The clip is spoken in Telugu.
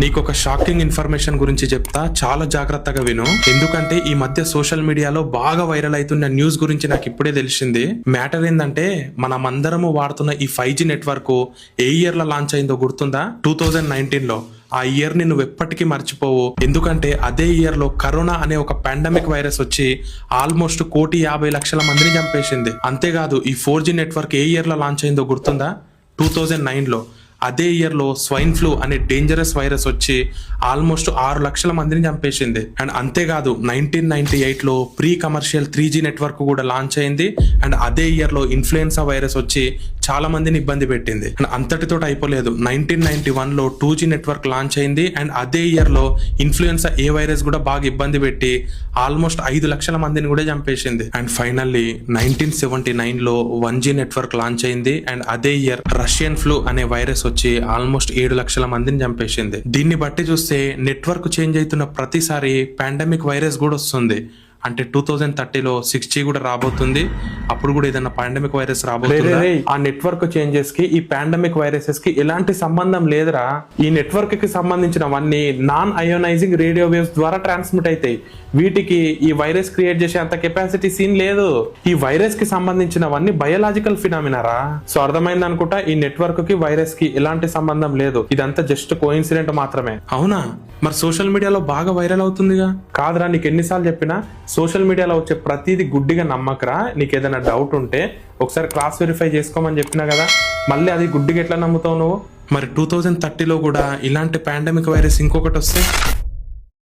నీకు ఒక షాకింగ్ ఇన్ఫర్మేషన్ గురించి చెప్తా, చాలా జాగ్రత్తగా విను. ఎందుకంటే ఈ మధ్య సోషల్ మీడియాలో బాగా వైరల్ అవుతున్న న్యూస్ గురించి నాకు ఇప్పుడే తెలిసింది. మ్యాటర్ ఏంటంటే మనమందరము వాడుతున్న ఈ 5G నెట్వర్క్ ఏ ఇయర్ లో లాంచ్ అయిందో గుర్తుందా? 2019 లో. ఆ ఇయర్ ని నువ్వు ఎప్పటికీ మర్చిపోవు. ఎందుకంటే అదే ఇయర్ లో కరోనా అనే ఒక పాండమిక్ వైరస్ వచ్చి ఆల్మోస్ట్ 1,50,00,000 మందిని చంపేసింది. అంతేకాదు ఈ 4G నెట్వర్క్ ఏ ఇయర్ లో లాంచ్ అయిందో గుర్తుందా? 2009 లో. అదే ఇయర్ లో స్వైన్ ఫ్లూ అనే డేంజరస్ వైరస్ వచ్చి ఆల్మోస్ట్ 6,00,000 మందిని చంపేసింది. అండ్ అంతేకాదు 1998 లో ప్రీ కమర్షియల్ 3G నెట్వర్క్ కూడా లాంచ్ అయింది. అండ్ అదే ఇయర్ లో ఇన్ఫ్లుయెన్సా వైరస్ వచ్చి చాలా మందిని ఇబ్బంది పెట్టింది. అండ్ అంతటితో అయిపోలేదు. 1991 లో 2G నెట్వర్క్ లాంచ్ అయింది. అండ్ అదే ఇయర్ లో ఇన్ఫ్లుయెన్సా ఏ వైరస్ కూడా బాగా ఇబ్బంది పెట్టి ఆల్మోస్ట్ 5,00,000 మందిని కూడా చంపేసింది. అండ్ ఫైనల్లీ 1979 లో 1G నెట్వర్క్ లాంచ్ అయింది. అండ్ అదే ఇయర్ రష్యన్ ఫ్లూ అనే వైరస్ వచ్చి ఆల్మోస్ట్ 7,00,000 మందిని చంపేసింది. దీన్ని బట్టి చూస్తే నెట్వర్క్ చేంజ్ అవుతున్న ప్రతిసారి పాండమిక్ వైరస్ కూడా వస్తుంది. అంటే 2030లో 6G కూడా రాబోతుంది. అప్పుడు కూడా ఏదైనా పాండమిక్ వైరస్ రాబోతుంది. ఆ నెట్వర్క్ చేంజెస్ కి ఈ పాండమిక్ వైరసెస్ కి ఎలాంటి సంబంధం లేదురా. ఈ నెట్వర్క్ కి సంబంధించినవన్నీ నాన్ అయోనైజింగ్ రేడియో వేవ్స్ ద్వారా ట్రాన్స్మిట్ అవుతాయి. వీటికి ఈ వైరస్ క్రియేట్ చేసే అంత కెపాసిటీ సీన్ లేదు. ఈ వైరస్ కి సంబంధించినవన్నీ బయోలాజికల్ ఫినామినారా. సో అర్థమైంది అనుకుంటా, ఈ నెట్వర్క్ కి వైరస్ కి ఎలాంటి సంబంధం లేదు. ఇదంతా జస్ట్ కోఇన్సిడెంట్ మాత్రమే. అవునా? మరి సోషల్ మీడియాలో బాగా వైరల్ అవుతుందిగా. కాదురా, నీకు ఎన్నిసార్లు చెప్పినా సోషల్ మీడియాలో వచ్చే ప్రతిదీ గుడ్డిగా నమ్మకరా. నీకు ఏదైనా డౌట్ ఉంటే ఒకసారి క్రాస్ వెరిఫై చేసుకోమని చెప్పినా కదా, మళ్ళీ అది గుడ్డిగా ఎట్లా నమ్ముతావు నువ్వు? మరి 2030లో కూడా ఇలాంటి పాండమిక్ వైరస్ ఇంకొకటి వస్తే